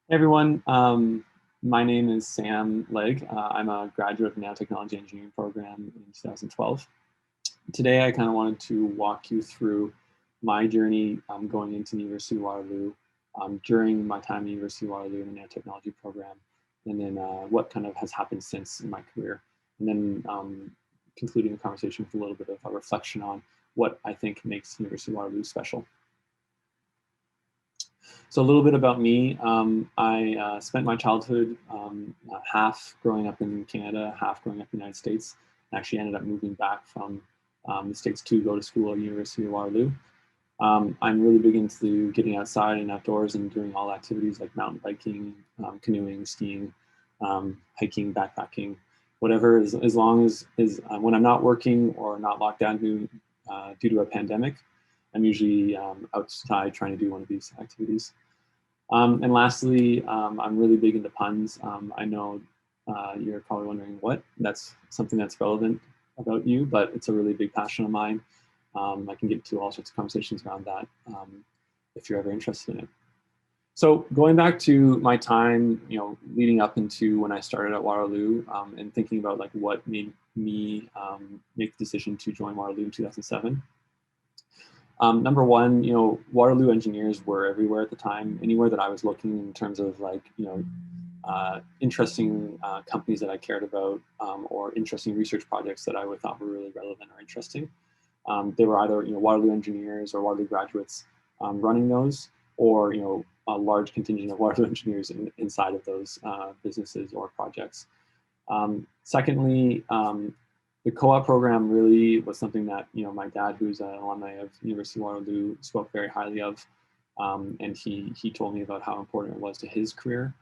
Hey everyone, my name is Sam Legge. I'm a graduate of the Nanotechnology Engineering program in 2012. Today I kind of wanted to walk you through my journey going into the University of Waterloo during my time at the University of Waterloo in the nanotechnology program, and then what kind of has happened since in my career, and then concluding the conversation with a little bit of a reflection on what I think makes the University of Waterloo special. So a little bit about me. I spent my childhood half growing up in Canada, half growing up in the United States. I actually ended up moving back from the States to go to school at University of Waterloo. I'm really big into getting outside and outdoors and doing all activities like mountain biking, canoeing, skiing, hiking, backpacking, whatever, as long as when I'm not working or not locked down due to a pandemic. I'm usually outside trying to do one of these activities. And lastly, I'm really big into puns. I know you're probably wondering what. That's something that's relevant about you, but it's a really big passion of mine. I can get into all sorts of conversations around that if you're ever interested in it. So going back to my time, leading up into when I started at Waterloo and thinking about like what made me make the decision to join Waterloo in 2007. Number one, Waterloo engineers were everywhere at the time. Anywhere that I was looking in terms of like, interesting companies that I cared about or interesting research projects that I would thought were really relevant or interesting. They were either, Waterloo engineers or Waterloo graduates running those, or, a large contingent of Waterloo engineers inside of those businesses or projects. Secondly, the co-op program really was something that, my dad, who's an alumni of University of Waterloo, spoke very highly of. And he told me about how important it was to his career.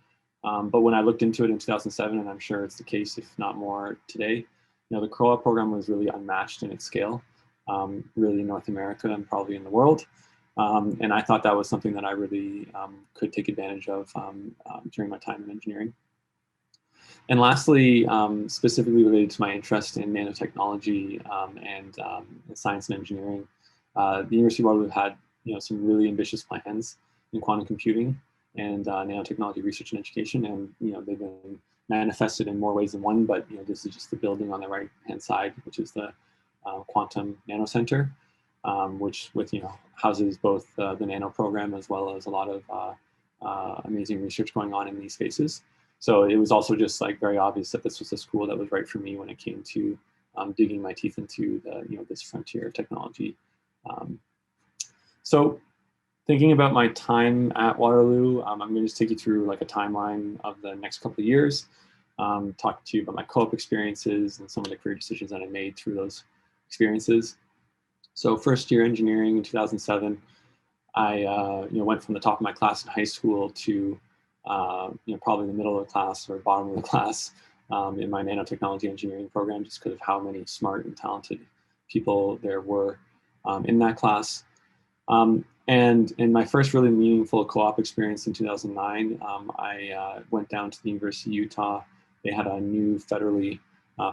But when I looked into it in 2007, and I'm sure it's the case, if not more today, the co-op program was really unmatched in its scale, really in North America and probably in the world. And I thought that was something that I really could take advantage of during my time in engineering. And lastly, specifically related to my interest in nanotechnology and science and engineering, the University of Waterloo had some really ambitious plans in quantum computing and nanotechnology research and education, and they've been manifested in more ways than one. But this is just the building on the right-hand side, which is the Quantum Nano Center, which houses both the nano program as well as a lot of amazing research going on in these spaces. So it was also just like very obvious that this was a school that was right for me when it came to digging my teeth into the this frontier of technology. So thinking about my time at Waterloo, I'm going to just take you through like a timeline of the next couple of years, talk to you about my co-op experiences and some of the career decisions that I made through those experiences. So first year engineering in 2007, I went from the top of my class in high school to probably the middle of the class or bottom of the class in my nanotechnology engineering program, just because of how many smart and talented people there were in that class. And in my first really meaningful co-op experience in 2009, I went down to the University of Utah. They had a new federally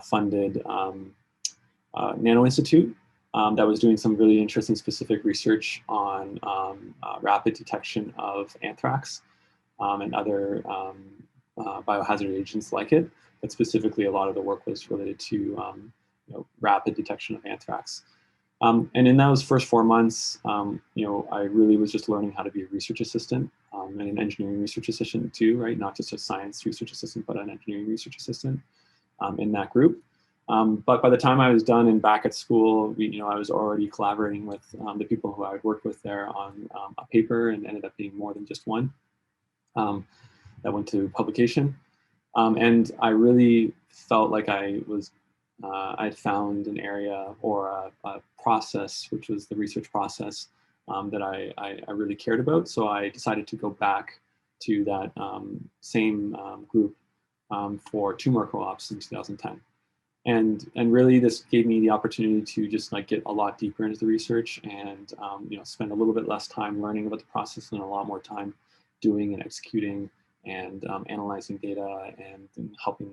funded Nano Institute that was doing some really interesting specific research on rapid detection of anthrax and other biohazard agents like it. But specifically, a lot of the work was related to rapid detection of anthrax. And in those first 4 months, I really was just learning how to be a research assistant and an engineering research assistant too, right? Not just a science research assistant, but an engineering research assistant in that group. But by the time I was done and back at school, I was already collaborating with the people who I had worked with there on a paper, and ended up being more than just one that went to publication. And I really felt like I'd found an area or a process, which was the research process that I really cared about. So I decided to go back to that same group for 2 more co-ops in 2010. And really this gave me the opportunity to just like get a lot deeper into the research and spend a little bit less time learning about the process and a lot more time doing and executing and analyzing data and helping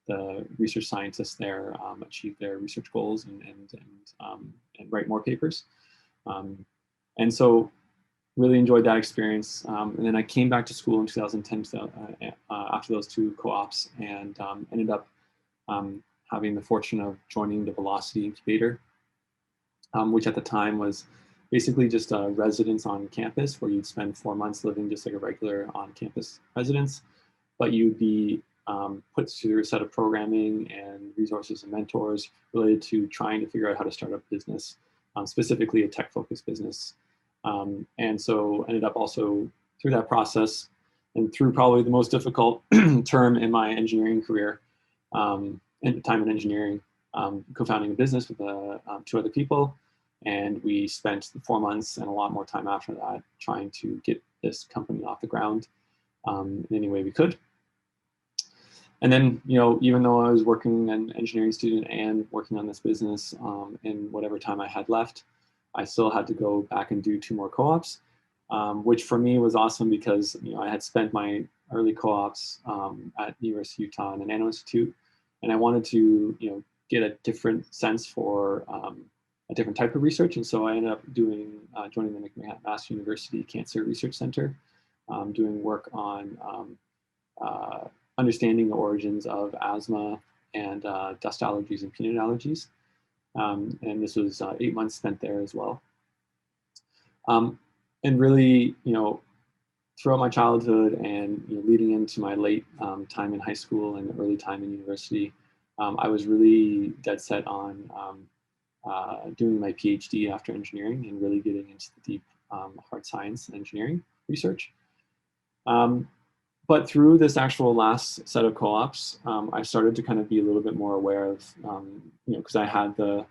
the research scientists there achieve their research goals and write more papers. And so really enjoyed that experience. And then I came back to school in 2010 after those two co-ops, and ended up having the fortune of joining the Velocity Incubator, which at the time was basically just a residence on campus where you'd spend 4 months living just like a regular on-campus residence, but you'd be put through a set of programming and resources and mentors related to trying to figure out how to start a business, specifically a tech-focused business. And so ended up also through that process and through probably the most difficult term in my engineering career, and time in engineering, co-founding a business with two other people. And we spent 4 months and a lot more time after that trying to get this company off the ground in any way we could. And then, even though I was working an engineering student and working on this business in whatever time I had left, I still had to go back and do 2 more co-ops, which for me was awesome because, I had spent my early co-ops at University of Utah in the Nano Institute, and I wanted to, get a different sense for a different type of research. And so I ended up joining the McMaster University Cancer Research Center, doing work on understanding the origins of asthma and dust allergies and peanut allergies. And this was 8 months spent there as well. And really, throughout my childhood and leading into my late time in high school and early time in university, I was really dead set on doing my PhD after engineering and really getting into the deep hard science and engineering research. But through this actual last set of co-ops, I started to kind of be a little bit more aware of, because I had the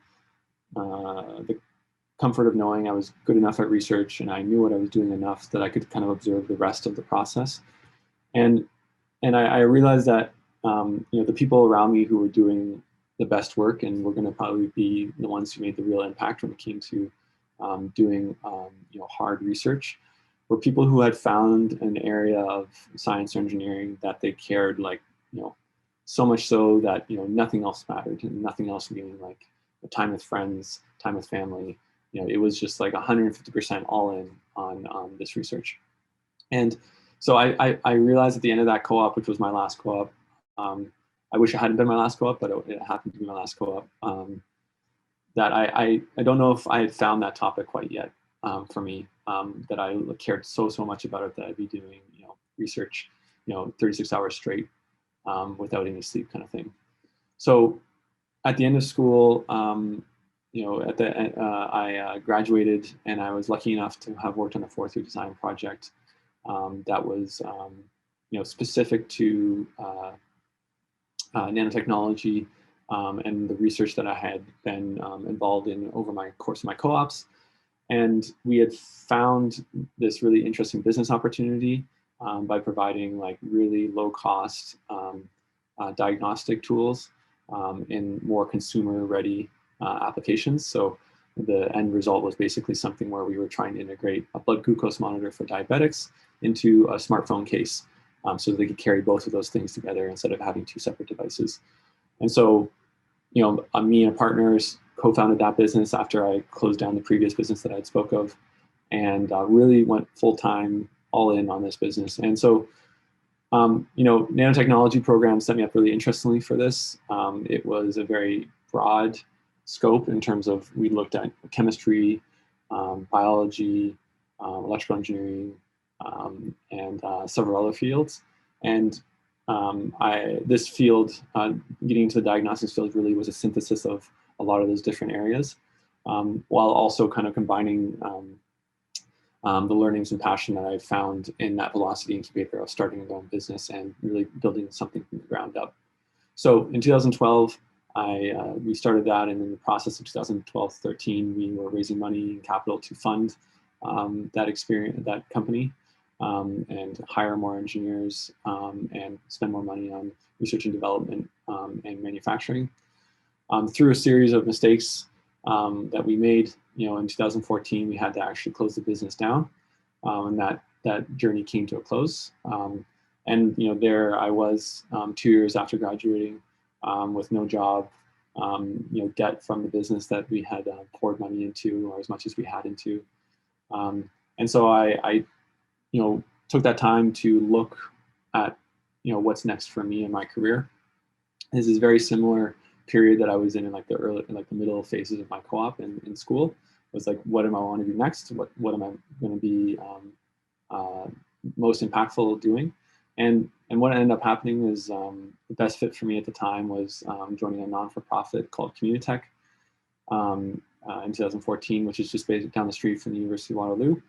comfort of knowing I was good enough at research and I knew what I was doing enough that I could kind of observe the rest of the process. And I realized that, the people around me who were doing the best work and were going to probably be the ones who made the real impact when it came to doing, hard research, were people who had found an area of science or engineering that they cared, like, so much so that, nothing else mattered, and nothing else meaning like time with friends, time with family. It was just like 150% all in on this research. And so I realized at the end of that co-op, which was my last co-op, I wish it hadn't been my last co-op, but it happened to be my last co-op, that I don't know if I had found that topic quite yet for me, that I cared so much about it that I'd be doing, research, 36 hours straight without any sleep kind of thing. So at the end of school, I graduated, and I was lucky enough to have worked on a 4-3 design project that was, specific to nanotechnology and the research that I had been involved in over my course of my co-ops. And we had found this really interesting business opportunity by providing like really low cost diagnostic tools in more consumer ready applications. So the end result was basically something where we were trying to integrate a blood glucose monitor for diabetics into a smartphone case, so that they could carry both of those things together instead of having 2 separate devices. And so, me and partners co-founded that business after I closed down the previous business that I'd spoke of, and really went full-time all in on this business. And so, nanotechnology program set me up really interestingly for this. It was a very broad scope in terms of, we looked at chemistry, biology, electrical engineering, and several other fields. And this field, getting into the diagnostics field, really was a synthesis of a lot of those different areas, while also kind of combining the learnings and passion that I found in that Velocity Incubator of starting a own business and really building something from the ground up. So in 2012, we started that, and in the process of 2012-13, we were raising money and capital to fund that company, and hire more engineers, and spend more money on research and development and manufacturing. Through a series of mistakes that we made, in 2014, we had to actually close the business down, and that journey came to a close. And there I was 2 years after graduating, with no job, debt from the business that we had poured money into, or as much as we had into. And so I took that time to look at, what's next for me in my career. This is very similar period that I was in like the middle phases of my co-op in school. Was like, what am I want to do next? What am I going to be most impactful doing? And what ended up happening is the best fit for me at the time was joining a non-for-profit called Communitech in 2014, which is just based down the street from the University of Waterloo.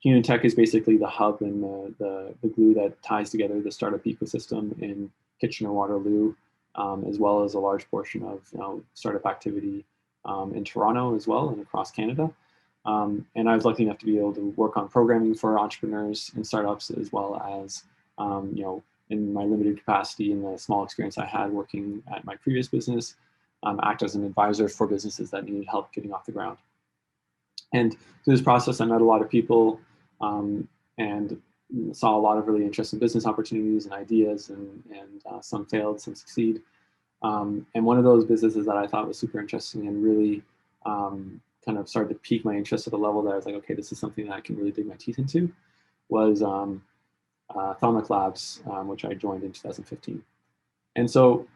Communitech is basically the hub and the glue that ties together the startup ecosystem in Kitchener-Waterloo, as well as a large portion of startup activity in Toronto as well and across Canada. And I was lucky enough to be able to work on programming for entrepreneurs and startups, as well as in my limited capacity and the small experience I had working at my previous business, act as an advisor for businesses that needed help getting off the ground. And through this process, I met a lot of people and saw a lot of really interesting business opportunities and ideas, and some failed, some succeed. And one of those businesses that I thought was super interesting and really kind of started to pique my interest at a level that I was like, okay, this is something that I can really dig my teeth into, was Alumnus Labs, which I joined in 2015. And so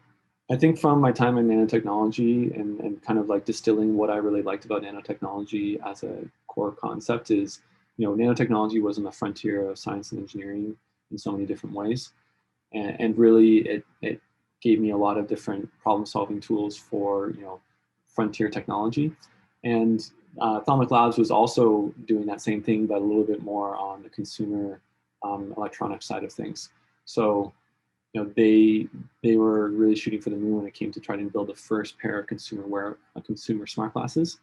I think from my time in nanotechnology and kind of like distilling what I really liked about nanotechnology as a core concept is, nanotechnology was on the frontier of science and engineering in so many different ways. And really it gave me a lot of different problem solving tools for, frontier technology. And Alumnus Labs was also doing that same thing, but a little bit more on the consumer electronic side of things. So, they were really shooting for the moon when it came to trying to build the first pair of consumer smart glasses.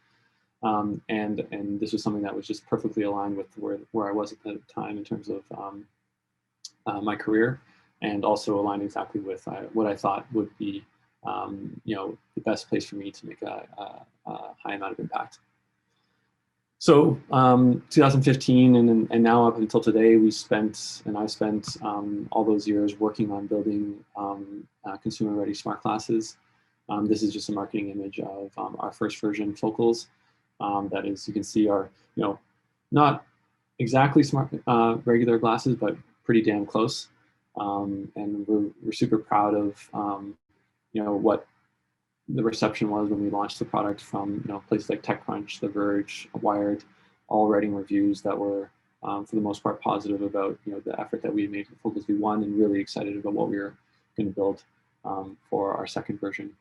And this was something that was just perfectly aligned with where I was at the time in terms of my career, and also aligned exactly with what I thought would be the best place for me to make a high amount of impact. So 2015 and now up until today, I spent all those years working on building consumer-ready smart glasses. This is just a marketing image of our first version focals. That is, you can see, are not exactly smart regular glasses, but pretty damn close. And we're super proud of what the reception was when we launched the product, from places like TechCrunch, The Verge, Wired, all writing reviews that were for the most part positive about the effort that we made for Focals V1, and really excited about what we were going to build for our second version.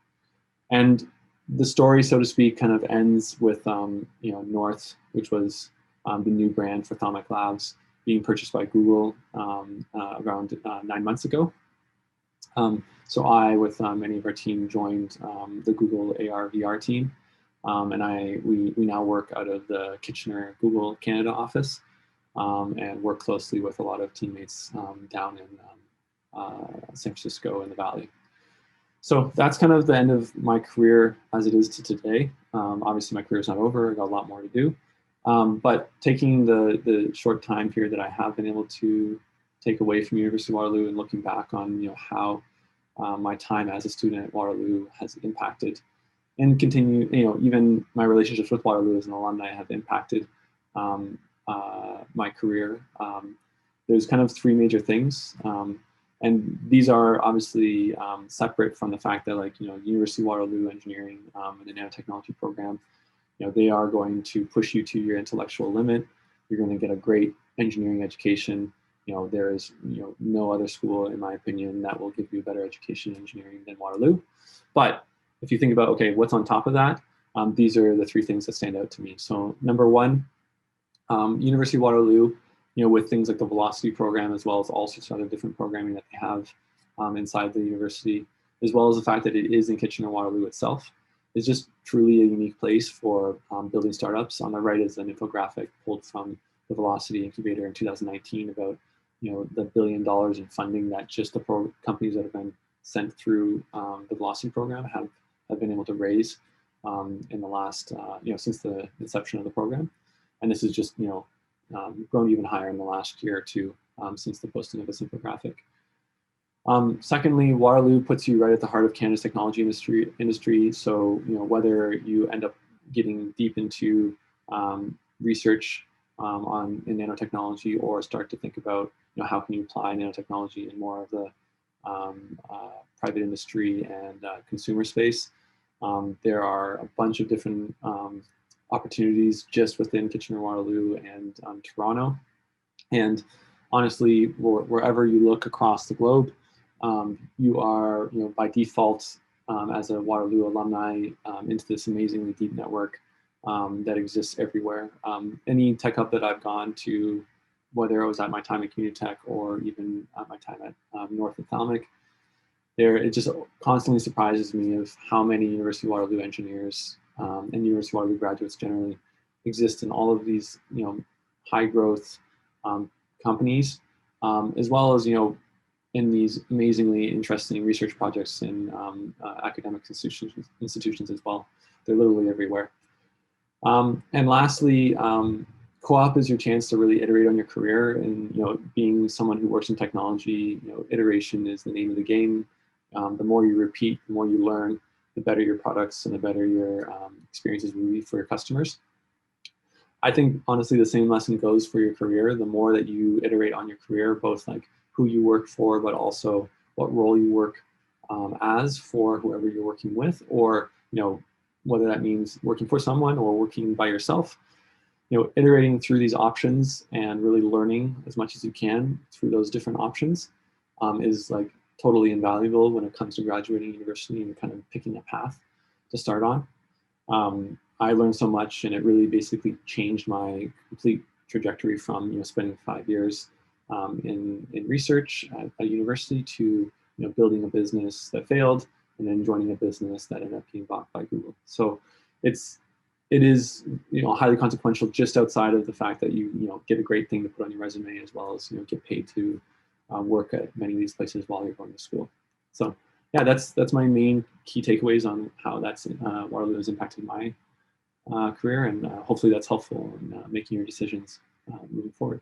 And the story, so to speak, kind of ends with North, which was the new brand for Alumnus Labs, being purchased by Google around 9 months ago. So I, with many of our team, joined the Google AR VR team, and we now work out of the Kitchener Google Canada office, and work closely with a lot of teammates down in San Francisco and the Valley. So that's kind of the end of my career as it is to today. Obviously, my career is not over. I got a lot more to do. But taking the short time period that I have been able to take away from University of Waterloo and looking back on how my time as a student at Waterloo has impacted, and continue, even my relationships with Waterloo as an alumni have impacted my career. There's kind of three major things. And these are obviously separate from the fact that, University of Waterloo Engineering and the nanotechnology program, they are going to push you to your intellectual limit. You're going to get a great engineering education. There is no other school, in my opinion, that will give you a better education in engineering than Waterloo. But if you think about, okay, what's on top of that, these are the three things that stand out to me. So number one, University of Waterloo, with things like the Velocity program, as well as all sorts of other different programming that they have inside the university, as well as the fact that it is in Kitchener-Waterloo itself, is just truly a unique place for building startups. On the right is an infographic pulled from the Velocity Incubator in 2019 about the $1 billion in funding that just the companies that have been sent through the Velocity program have been able to raise in the last, since the inception of the program. And this is just, grown even higher in the last year or two since the posting of this infographic. Secondly, Waterloo puts you right at the heart of Canada's technology industry. So, whether you end up getting deep into research in nanotechnology, or start to think about, how can you apply nanotechnology in more of the private industry and consumer space. There are a bunch of different opportunities just within Kitchener-Waterloo and Toronto. And honestly, wherever you look across the globe, you are, by default, as a Waterloo alumni, into this amazingly deep network that exists everywhere. Any tech hub that I've gone to, whether it was at my time at Communitech or even at my time at North Ophthalmic, it just constantly surprises me of how many University of Waterloo engineers and University of Waterloo graduates generally exist in all of these, high growth companies, as well as, in these amazingly interesting research projects in academic institutions as well. They're literally everywhere. And lastly, co-op is your chance to really iterate on your career. And being someone who works in technology, iteration is the name of the game. The more you repeat, the more you learn, the better your products and the better your experiences will be for your customers. I think honestly the same lesson goes for your career. The more that you iterate on your career, both like who you work for, but also what role you work as for whoever you're working with, or whether that means working for someone or working by yourself. Iterating through these options and really learning as much as you can through those different options is like totally invaluable when it comes to graduating university and kind of picking a path to start on. I learned so much, and it really basically changed my complete trajectory from spending 5 years in research at a university to building a business that failed, and then joining a business that ended up being bought by Google. So it is highly consequential, just outside of the fact that you get a great thing to put on your resume, as well as get paid to work at many of these places while you're going to school. So yeah, that's my main key takeaways on how Waterloo has impacted my career, and hopefully that's helpful in making your decisions moving forward.